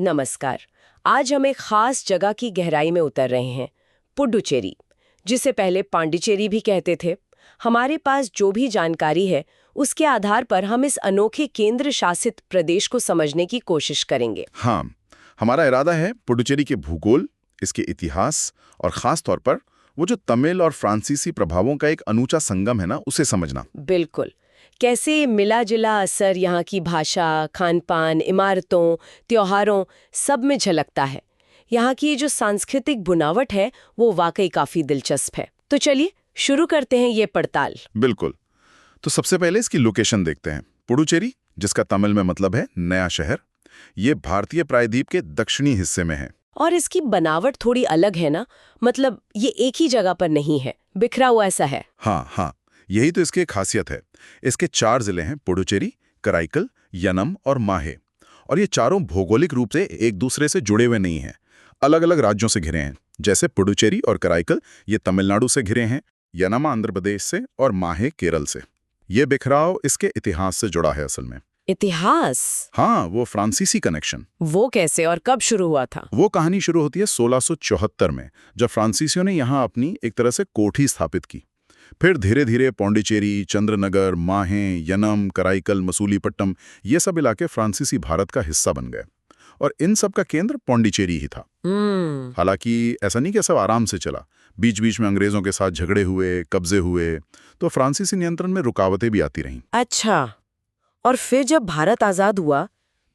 नमस्कार। आज हम एक खास जगह की गहराई में उतर रहे हैं, पुडुचेरी, जिसे पहले पांडिचेरी भी कहते थे। हमारे पास जो भी जानकारी है उसके आधार पर हम इस अनोखे केंद्र शासित प्रदेश को समझने की कोशिश करेंगे। हाँ, हमारा इरादा है पुडुचेरी के भूगोल, इसके इतिहास और खास तौर पर वो जो तमिल और फ्रांसीसी प्रभावों का एक अनूठा संगम है ना, उसे समझना। बिल्कुल। कैसे मिला जुला असर यहाँ की भाषा, खान पान, इमारतों, त्योहारों सब में झलकता है। यहाँ की ये जो सांस्कृतिक बुनावट है वो वाकई काफी दिलचस्प है। तो चलिए शुरू करते हैं ये पड़ताल। बिल्कुल। तो सबसे पहले इसकी लोकेशन देखते हैं। पुडुचेरी, जिसका तमिल में मतलब है नया शहर, ये भारतीय प्रायद्वीप के दक्षिणी हिस्से में है। और इसकी बनावट थोड़ी अलग है ना, मतलब ये एक ही जगह पर नहीं है, बिखरा हुआ ऐसा है। हाँ, यही तो इसकी खासियत है। इसके 4 जिले हैं, पुडुचेरी, कराईकल, यनम और माहे। और ये चारों भौगोलिक रूप से एक दूसरे से जुड़े हुए नहीं हैं, अलग अलग राज्यों से घिरे हैं। जैसे पुडुचेरी और कराईकल ये तमिलनाडु से घिरे हैं, यनम आंध्र प्रदेश से और माहे केरल से। ये बिखराव इसके इतिहास से जुड़ा है असल में। इतिहास? हाँ, वो फ्रांसीसी कनेक्शन। वो कैसे और कब शुरू हुआ था? वो कहानी शुरू होती है 1674 में, जब फ्रांसीसियों ने यहाँ अपनी एक तरह से कोठी स्थापित की। फिर धीरे धीरे पौंडीचेरी, चंद्रनगर, माहे, यनम, कराईकल, मसूलीपट्टम ये सब इलाके फ्रांसीसी भारत का हिस्सा बन गए। और इन सब का केंद्र पौंडीचेरी ही था। हालांकि ऐसा नहीं कि सब आराम से चला, बीच बीच में अंग्रेजों के साथ झगड़े हुए, कब्जे हुए, तो फ्रांसीसी नियंत्रण में रुकावटें भी आती रहीं। अच्छा, और फिर जब भारत आजाद हुआ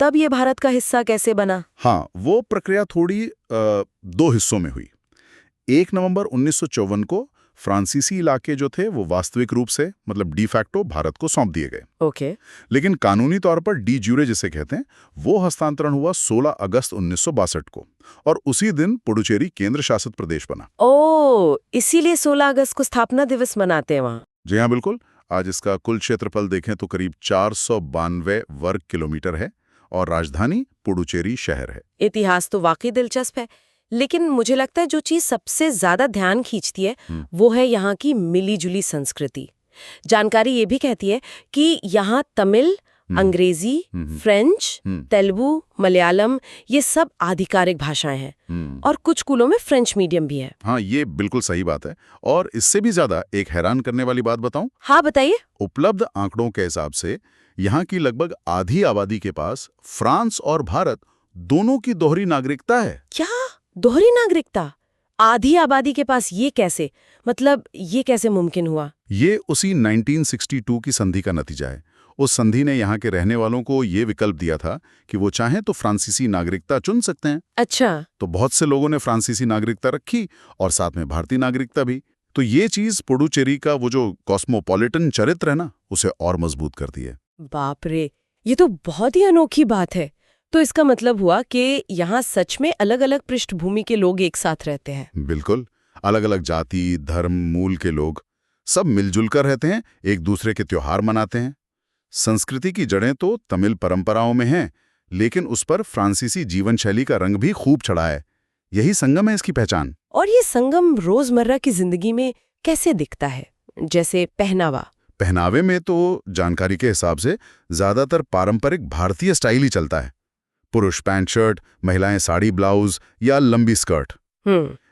तब ये भारत का हिस्सा कैसे बना? हाँ, वो प्रक्रिया थोड़ी 2 हिस्सों में हुई। 1 नवंबर 1954 को फ्रांसीसी इलाके जो थे वो वास्तविक रूप से मतलब डी फैक्टो भारत को सौंप दिए गए। ओके। लेकिन कानूनी तौर पर डी ज्यूरे जिसे कहते हैं, वो हस्तांतरण हुआ 16 अगस्त 1962 को, और उसी दिन पुडुचेरी केंद्र शासित प्रदेश बना। ओह, इसीलिए 16 अगस्त को स्थापना दिवस मनाते हैं वहाँ। जी हाँ, बिल्कुल। आज इसका कुल क्षेत्रफल देखें तो करीब 492 वर्ग किलोमीटर है और राजधानी पुडुचेरी शहर है। इतिहास तो वाकई दिलचस्प है, लेकिन मुझे लगता है जो चीज सबसे ज्यादा ध्यान खींचती है वो है यहाँ की मिली-जुली संस्कृति। जानकारी ये भी कहती है कि यहाँ तमिल, अंग्रेजी, फ्रेंच, तेलुगु, मलयालम ये सब आधिकारिक भाषाएं हैं और कुछ स्कूलों में फ्रेंच मीडियम भी है। हाँ, ये बिल्कुल सही बात है। और इससे भी ज्यादा एक हैरान करने वाली बात बताऊं? हाँ, बताइए। उपलब्ध आंकड़ों के हिसाब से यहाँ की लगभग आधी आबादी के पास फ्रांस और भारत दोनों की दोहरी नागरिकता है। क्या? दोहरी नागरिकता? आधी आबादी के पास ये कैसे? मतलब ये कैसे मुमकिन हुआ? ये उसी 1962 की संधि का नतीजा है। उस संधि ने यहाँ के रहने वालों को ये विकल्प दिया था कि वो चाहें तो फ्रांसीसी नागरिकता चुन सकते हैं। अच्छा। तो बहुत से लोगों ने फ्रांसीसी नागरिकता रखी और साथ में भारतीय नागरिकता भी। तो ये चीज पुडुचेरी का वो जो कॉस्मोपॉलिटन चरित्र है ना, उसे और मजबूत करती है। बाप रे, ये तो बहुत ही अनोखी बात है। तो इसका मतलब हुआ कि यहाँ सच में अलग-अलग पृष्ठभूमि के लोग एक साथ रहते हैं। बिल्कुल, अलग अलग जाति, धर्म, मूल के लोग सब मिलजुल कर रहते हैं, एक दूसरे के त्योहार मनाते हैं। संस्कृति की जड़ें तो तमिल परंपराओं में हैं, लेकिन उस पर फ्रांसीसी जीवन शैली का रंग भी खूब चढ़ा है। यही संगम है इसकी पहचान। और ये संगम रोजमर्रा की जिंदगी में कैसे दिखता है? जैसे पहनावे में तो जानकारी के हिसाब से ज्यादातर पारंपरिक भारतीय स्टाइल ही चलता है। पुरुष पैंट शर्ट, महिलाएं साड़ी ब्लाउज या लंबी स्कर्ट।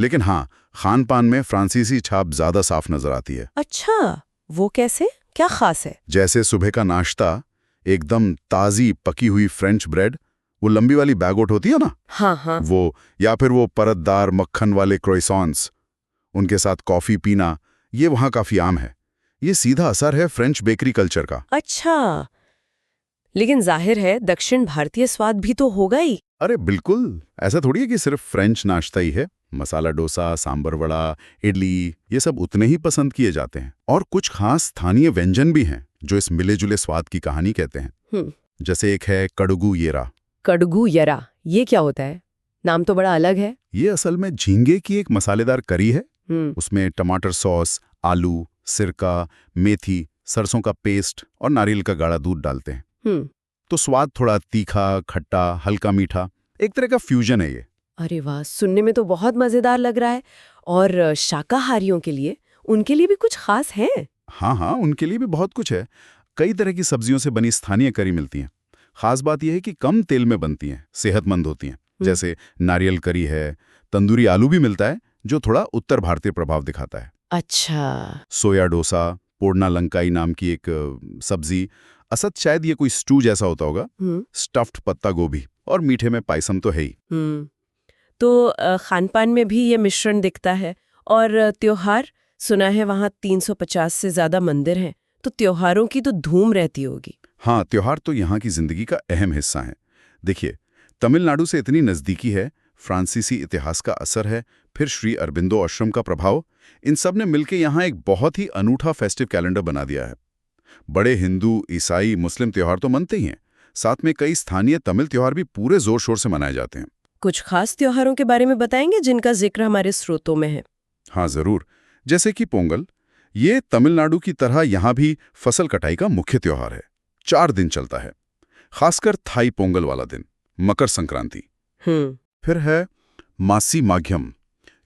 लेकिन हाँ, खान पान में फ्रांसीसी छाप ज्यादा साफ नजर आती है। अच्छा, वो कैसे? क्या खास है? जैसे सुबह का नाश्ता, एकदम ताजी पकी हुई फ्रेंच ब्रेड, वो लंबी वाली बैगोट होती है ना, हाँ। वो, या फिर वो परतदार मक्खन वाले क्रोइसॉन्स, उनके साथ कॉफी पीना, ये वहाँ काफी आम है। ये सीधा असर है फ्रेंच बेकरी कल्चर का। अच्छा, लेकिन जाहिर है दक्षिण भारतीय स्वाद भी तो होगा ही। अरे बिल्कुल, ऐसा थोड़ी है कि सिर्फ फ्रेंच नाश्ता ही है। मसाला डोसा, सांबर वड़ा, इडली, ये सब उतने ही पसंद किए जाते हैं। और कुछ खास स्थानीय व्यंजन भी हैं जो इस मिले जुले स्वाद की कहानी कहते हैं। जैसे एक है कड़गू येरा। कड़गू येरा, ये क्या होता है? नाम तो बड़ा अलग है। ये असल में झींगे की एक मसालेदार करी है। उसमें टमाटर सॉस, आलू, सिरका, मेथी, सरसों का पेस्ट और नारियल का गाढ़ा दूध डालते हैं। तो स्वाद थोड़ा तीखा, खट्टा, हल्का मीठा, एक तरह का फ्यूजन है ये। अरे वाह, सुनने में तो बहुत मजेदार लग रहा है। और शाकाहारियों के लिए, उनके लिए भी कुछ खास है? हाँ, उनके लिए भी बहुत कुछ है। कई तरह की सब्जियों से बनी स्थानीय करी मिलती हैं। खास बात यह है कि कम तेल में बनती हैं, सेहतमंद होती हैं। जैसे नारियल करी है, तंदूरी आलू भी मिलता है जो थोड़ा उत्तर भारतीय प्रभाव दिखाता है। अच्छा। सोया डोसा, पोड़ना लंकाई नाम की एक सब्जी, असद शायद ये कोई स्टू जैसा होता होगा, स्टफ्ड पत्ता गोभी, और मीठे में पायसम तो है ही। तो खानपान में भी ये मिश्रण दिखता है। और त्योहार, सुना है वहाँ 350 से ज्यादा मंदिर हैं, तो त्योहारों की तो धूम रहती होगी। हाँ, त्योहार तो यहाँ की जिंदगी का अहम हिस्सा है। देखिए, तमिलनाडु से इतनी नज़दीकी है, फ्रांसीसी इतिहास का असर है, फिर श्री अरबिंदो आश्रम का प्रभाव, इन सब ने मिलकर यहाँ एक बहुत ही अनूठा फेस्टिव कैलेंडर बना दिया है। बड़े हिंदू, ईसाई, मुस्लिम त्योहार तो मनते ही हैं, साथ में कई स्थानीय तमिल त्योहार भी पूरे जोर शोर से मनाए जाते हैं। कुछ खास त्योहारों के बारे में बताएंगे जिनका जिक्र हमारे स्रोतों में है? हाँ जरूर, जैसे कि पोंगल, ये तमिलनाडु की तरह यहाँ भी फसल कटाई का मुख्य त्योहार है। 4 दिन चलता है, खासकर थाई पोंगल वाला दिन, मकर संक्रांति। फिर है मासी माघ्यम,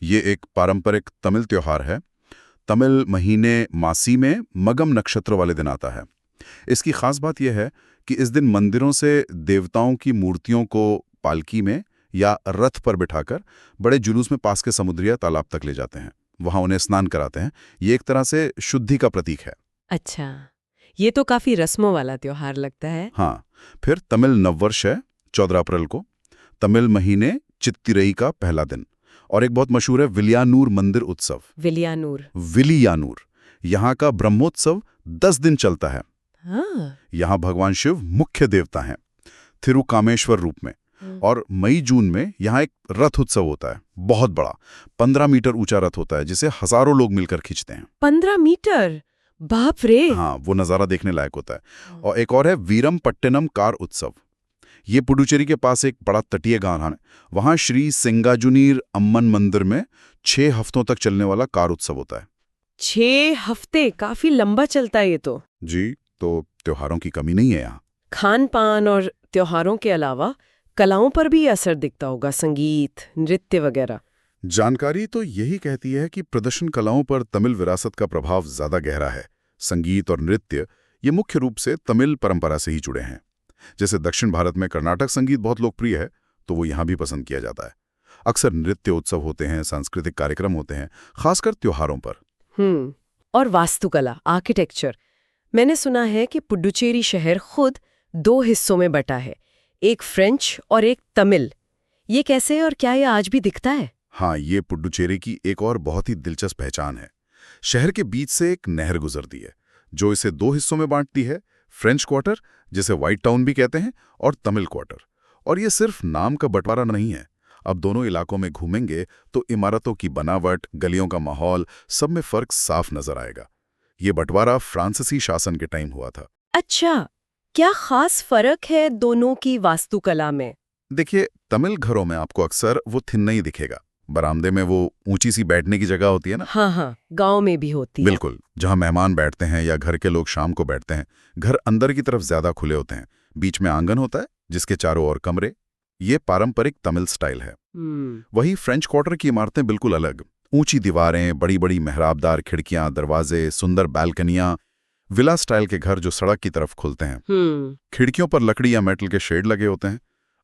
ये एक पारंपरिक तमिल त्योहार है। तमिल महीने मासी में मगम नक्षत्र वाले दिन आता है। इसकी खास बात यह है कि इस दिन मंदिरों से देवताओं की मूर्तियों को पालकी में या रथ पर बिठाकर बड़े जुलूस में पास के समुद्र या तालाब तक ले जाते हैं। वहां उन्हें स्नान कराते हैं। ये एक तरह से शुद्धि का प्रतीक है। अच्छा, ये तो काफी रस्मों वाला त्योहार लगता है। हाँ, फिर तमिल नववर्ष है 14 अप्रैल को, तमिल महीने चित्तिरई का पहला दिन। और एक बहुत मशहूर है विलियानूर मंदिर उत्सव। विलियानूर यहाँ का ब्रह्मोत्सव 10 दिन चलता है। हाँ। यहाँ भगवान शिव मुख्य देवता हैं, थिरुकामेश्वर रूप में। और मई-जून में यहाँ एक रथ उत्सव होता है, बहुत बड़ा, 15 मीटर ऊंचा रथ होता है जिसे हजारों लोग मिलकर खींचते हैं। 15 मीटर, बाप रे। हाँ, वो नज़ारा देखने लायक होता है। और एक और है वीरम पट्टनम कार उत्सव। ये पुडुचेरी के पास एक बड़ा तटीय गांव है। वहाँ श्री सिंगाजुनीर अम्मन मंदिर में 6 हफ्तों तक चलने वाला कार उत्सव होता है। 6 हफ्ते, काफी लंबा चलता है ये तो। जी, तो त्योहारों की कमी नहीं है यहाँ। खान पान और त्योहारों के अलावा कलाओं पर भी असर दिखता होगा, संगीत, नृत्य वगैरह। जानकारी तो यही कहती है कि प्रदर्शन कलाओं पर तमिल विरासत का प्रभाव ज्यादा गहरा है। संगीत और नृत्य ये मुख्य रूप से तमिल परंपरा से ही जुड़े हैं। जैसे दक्षिण भारत में कर्नाटक संगीत बहुत लोकप्रिय है, तो वो यहाँ भी पसंद किया जाता है। अक्सर नृत्य उत्सव होते हैं, सांस्कृतिक कार्यक्रम होते हैं, खासकर त्योहारों पर। और वास्तुकला, आर्किटेक्चर, मैंने सुना है कि पुडुचेरी शहर खुद 2 हिस्सों में बटा है, एक फ्रेंच और एक तमिल। ये कैसे और क्या ये आज भी दिखता है? हाँ, ये पुडुचेरी की एक और बहुत ही दिलचस्प पहचान है। शहर के बीच से एक नहर गुजरती है जो इसे 2 हिस्सों में बांटती है, फ्रेंच क्वार्टर, जिसे व्हाइट टाउन भी कहते हैं, और तमिल क्वार्टर। और ये सिर्फ नाम का बंटवारा नहीं है। अब दोनों इलाकों में घूमेंगे तो इमारतों की बनावट, गलियों का माहौल, सब में फर्क साफ नजर आएगा। ये बंटवारा फ्रांसीसी शासन के टाइम हुआ था। अच्छा, क्या खास फर्क है दोनों की वास्तुकला में? देखिए, तमिल घरों में आपको अक्सर वो थिन्ना ही दिखेगा। बरामदे में वो ऊंची सी बैठने की जगह होती है ना। हाँ, गांव में भी होती है। बिल्कुल, जहां मेहमान बैठते हैं या घर के लोग शाम को बैठते हैं। घर अंदर की तरफ ज्यादा खुले होते हैं, बीच में आंगन होता है जिसके चारों ओर कमरे। ये पारंपरिक तमिल स्टाइल है। वही फ्रेंच क्वार्टर की इमारतें बिल्कुल अलग, ऊंची दीवारें, बड़ी बड़ी मेहराबदार खिड़कियां, दरवाजे, सुंदर बालकनियां। विला स्टाइल के घर जो सड़क की तरफ खुलते हैं। खिड़कियों पर लकड़ी या मेटल के शेड लगे होते हैं।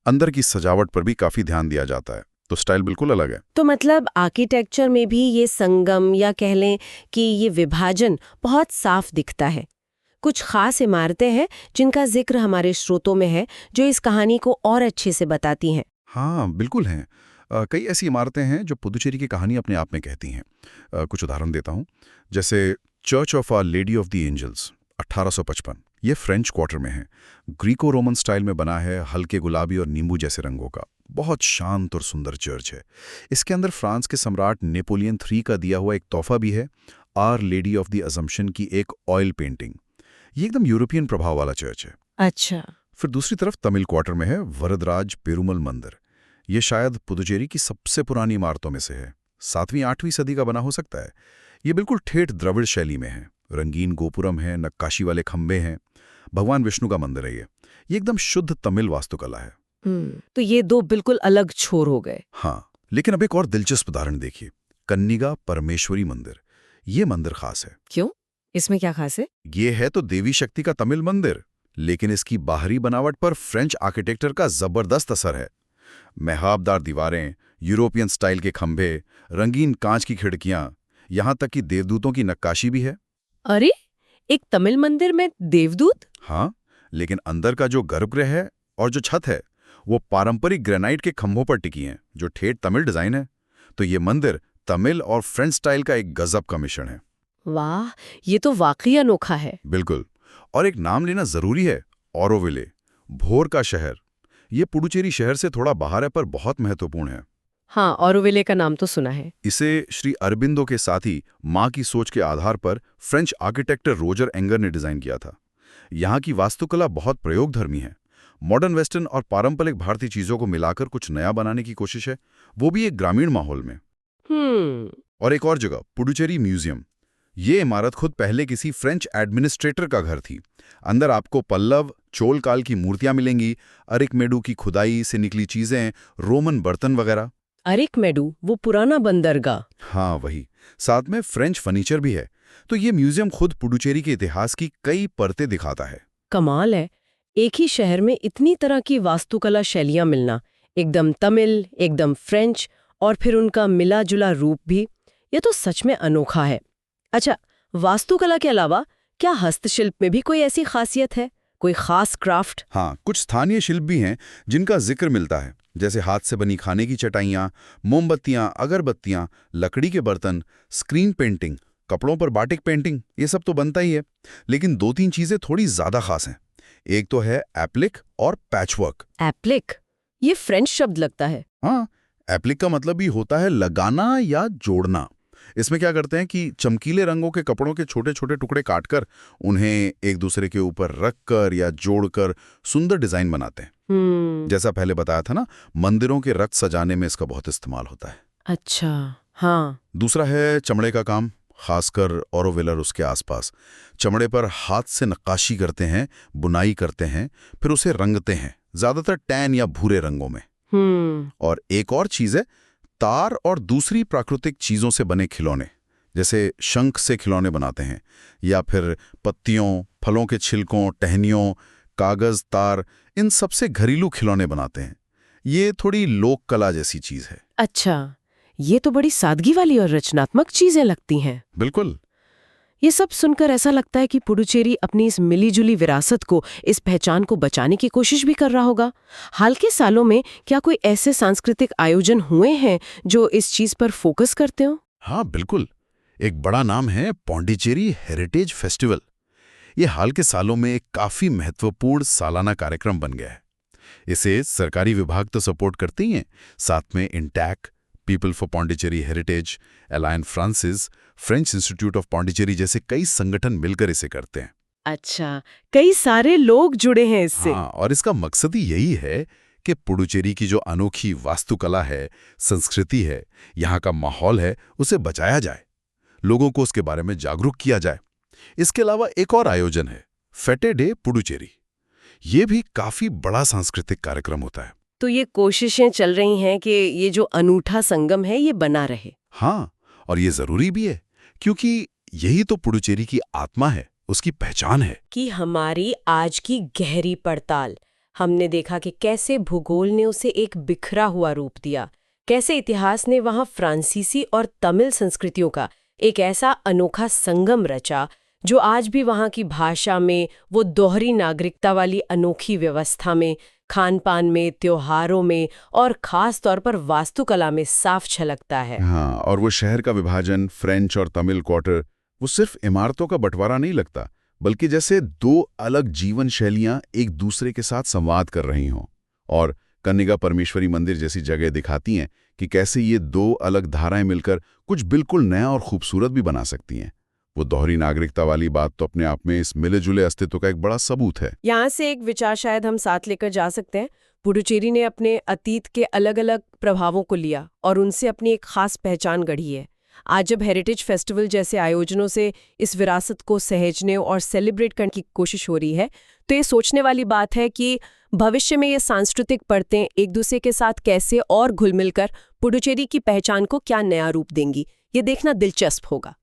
अंदर की सजावट पर भी काफी ध्यान दिया जाता है, तो स्टाइल बिल्कुल अलग है। तो मतलब आर्किटेक्चर में भी ये संगम, या कह लें कि ये विभाजन बहुत साफ दिखता है। कुछ खास इमारतें हैं जिनका जिक्र हमारे स्रोतों में है, जो इस कहानी को और अच्छे से बताती हैं। हाँ, बिल्कुल हैं। कई ऐसी इमारतें हैं जो पुडुचेरी की कहानी अपने आप में कहती हैं। कुछ उदाहरण देता हूँ। जैसे church of our lady of the angels, 1855। ये फ्रेंच क्वार्टर में है। ग्रीको रोमन स्टाइल में बना है, हल्के गुलाबी और नींबू जैसे रंगों का। बहुत शांत और सुंदर चर्च है। इसके अंदर फ्रांस के सम्राट नेपोलियन III का दिया हुआ एक तोहफा भी है, our lady of the assumption की एक ऑयल पेंटिंग। ये एकदम यूरोपियन प्रभाव वाला चर्च है। अच्छा। फिर दूसरी तरफ तमिल क्वार्टर में है वरदराज पेरुमल मंदिर। ये शायद पुडुचेरी की सबसे पुरानी इमारतों में से है। 7वीं-8वीं सदी का बना हो सकता है। ये बिल्कुल ठेठ द्रविड़ शैली में है। रंगीन गोपुरम है, नक्काशी वाले खंबे हैं। भगवान विष्णु का मंदिर है ये एकदम शुद्ध तमिल वास्तुकला है। तो ये 2 बिल्कुल अलग छोर हो गए। हाँ, लेकिन अब एक और दिलचस्प उदाहरण देखिए, कन्निगा परमेश्वरी मंदिर। ये मंदिर खास है। क्यों? इसमें क्या खास है? ये है तो देवी शक्ति का तमिल मंदिर। लेकिन इसकी बाहरी बनावट पर फ्रेंच आर्किटेक्चर का जबरदस्त असर है। मेहराबदार दीवारें, यूरोपियन स्टाइल के खंभे, रंगीन कांच की खिड़कियां, यहां तक कि देवदूतों की नक्काशी भी है। अरे, एक तमिल मंदिर में देवदूत? हाँ, लेकिन अंदर का जो गर्भगृह है और जो छत है वो पारंपरिक ग्रेनाइट के खंभों पर टिकी हैं, जो ठेठ तमिल डिजाइन है। तो ये मंदिर तमिल और फ्रेंच स्टाइल का एक गजब का मिश्रण है। वाह, ये तो वाकई अनोखा है। बिल्कुल। और एक नाम लेना जरूरी है, ऑरोविले, भोर का शहर। ये पुडुचेरी शहर से थोड़ा बाहर है पर बहुत महत्वपूर्ण है। हाँ, ऑरोविले का नाम तो सुना है। इसे श्री अरबिंदो के साथी माँ की सोच के आधार पर फ्रेंच आर्किटेक्टर रोजर एंगर ने डिजाइन किया था। यहाँ की वास्तुकला बहुत प्रयोगधर्मी है। मॉडर्न वेस्टर्न और पारंपरिक भारतीय चीजों को मिलाकर कुछ नया बनाने की कोशिश है, वो भी एक ग्रामीण माहौल में। और एक और जगह, पुडुचेरी म्यूजियम। ये इमारत खुद पहले किसी फ्रेंच एडमिनिस्ट्रेटर का घर थी। अंदर आपको पल्लव, चोल काल की मूर्तियां मिलेंगी, अरिकमेडु की खुदाई से निकली चीजें, रोमन बर्तन वगैरह। अरिकमेडु, वो पुराना बंदरगाह। हाँ, वही। साथ में फ्रेंच फर्नीचर भी है। तो ये म्यूजियम खुद पुडुचेरी के इतिहास की कई परतें दिखाता है। कमाल है, एक ही शहर में इतनी तरह की वास्तुकला शैलियां मिलना, एकदम तमिल, एकदम फ्रेंच, और फिर उनका मिला जुला रूप भी। ये तो सच में अनोखा है। अच्छा, वास्तुकला के अलावा क्या हस्तशिल्प में भी कोई ऐसी खासियत है, कोई खास क्राफ्ट? हाँ, कुछ स्थानीय शिल्प भी हैं जिनका जिक्र मिलता है, जैसे हाथ से बनी खाने की चटाइयाँ, मोमबत्तियाँ, अगरबत्तियाँ, लकड़ी के बर्तन, स्क्रीन पेंटिंग, कपड़ों पर बाटिक पेंटिंग। ये सब तो बनता ही है, लेकिन 2-3 चीजें थोड़ी ज्यादा खास हैं। एक तो है एप्लिक और पैचवर्क। एप्लिक? ये फ्रेंच शब्द लगता है। हाँ, एप्लिक का मतलब भी होता है लगाना या जोड़ना। इसमें क्या करते हैं कि चमकीले रंगों के कपड़ों के छोटे छोटे टुकड़े काटकर उन्हें एक दूसरे के ऊपर रखकर या जोड़कर सुंदर डिजाइन बनाते हैं। जैसा पहले बताया था ना, मंदिरों के रथ सजाने में इसका बहुत इस्तेमाल होता है। अच्छा, हाँ। दूसरा है चमड़े का काम, खासकर ऑरोविलर उसके आसपास। चमड़े पर हाथ से नक्काशी करते हैं, बुनाई करते हैं, फिर उसे रंगते हैं, ज्यादातर टैन या भूरे रंगों में। और एक और चीज है, तार और दूसरी प्राकृतिक चीजों से बने खिलौने, जैसे शंख से खिलौने बनाते हैं, या फिर पत्तियों, फलों के छिलकों, टहनियों, कागज, तार, इन सब से घरेलू खिलौने बनाते हैं। ये थोड़ी लोक कला जैसी चीज है। अच्छा, ये तो बड़ी सादगी वाली और रचनात्मक चीजें लगती हैं। बिल्कुल। ये सब सुनकर ऐसा लगता है कि पुडुचेरी अपनी इस मिलीजुली विरासत को, इस पहचान को बचाने की कोशिश भी कर रहा होगा। हाल के सालों में क्या कोई ऐसे सांस्कृतिक आयोजन हुए हैं जो इस चीज पर फोकस करते हो? हाँ, बिल्कुल। एक बड़ा नाम है पौंडीचेरी हेरिटेज फेस्टिवल। ये हाल के सालों में एक काफी महत्वपूर्ण सालाना कार्यक्रम बन गया है। इसे सरकारी विभाग तो सपोर्ट करते ही हैं, साथ में INTACH, people for Pondicherry heritage, Alliance Francaise, French Institute of Pondicherry जैसे कई संगठन मिलकर इसे करते हैं। अच्छा, कई सारे लोग जुड़े हैं इससे। हाँ, और इसका मकसद ही यही है कि पुडुचेरी की जो अनोखी वास्तुकला है, संस्कृति है, यहाँ का माहौल है, उसे बचाया जाए, लोगों को उसके बारे में जागरूक किया जाए। इसके अलावा एक और आयोजन है, फेटे डे पुडुचेरी। ये भी काफी बड़ा सांस्कृतिक कार्यक्रम होता है। तो ये कोशिशें चल रही हैं कि ये जो अनूठा संगम है ये बना रहे। हाँ, और ये जरूरी भी है, क्योंकि यही तो पुडुचेरी की आत्मा है, उसकी पहचान है। कि हमारी आज की गहरी पड़ताल, हमने देखा कि कैसे भूगोल ने उसे एक बिखरा हुआ रूप दिया, कैसे इतिहास ने वहाँ फ्रांसीसी और तमिल संस्कृतियों का एक ऐसा अनोखा संगम रचा जो आज भी वहाँ की भाषा में, वो दोहरी नागरिकता वाली अनोखी व्यवस्था में, खान पान में, त्योहारों में और खास तौर पर वास्तुकला में साफ झलकता है। हाँ, और वो शहर का विभाजन, फ्रेंच और तमिल क्वार्टर, वो सिर्फ इमारतों का बंटवारा नहीं लगता, बल्कि जैसे दो अलग जीवन शैलियां एक दूसरे के साथ संवाद कर रही हों। और कन्निगा परमेश्वरी मंदिर जैसी जगह दिखाती हैं कि कैसे ये दो अलग धाराएं मिलकर कुछ बिल्कुल नया और खूबसूरत भी बना सकती हैं। वो दोहरी नागरिकता वाली बात तो अपने आप में इस मिले जुले अस्तित्व का एक बड़ा सबूत है। यहाँ से एक विचार शायद हम साथ लेकर जा सकते हैं। पुडुचेरी ने अपने अतीत के अलग अलग प्रभावों को लिया और उनसे अपनी एक खास पहचान गढ़ी है। आज जब हेरिटेज फेस्टिवल जैसे आयोजनों से इस विरासत को सहेजने और सेलिब्रेट करने की कोशिश हो रही है, तो ये सोचने वाली बात है कि भविष्य में ये सांस्कृतिक परतें एक दूसरे के साथ कैसे और घुल मिल कर पुडुचेरी की पहचान को क्या नया रूप देंगी। ये देखना दिलचस्प होगा।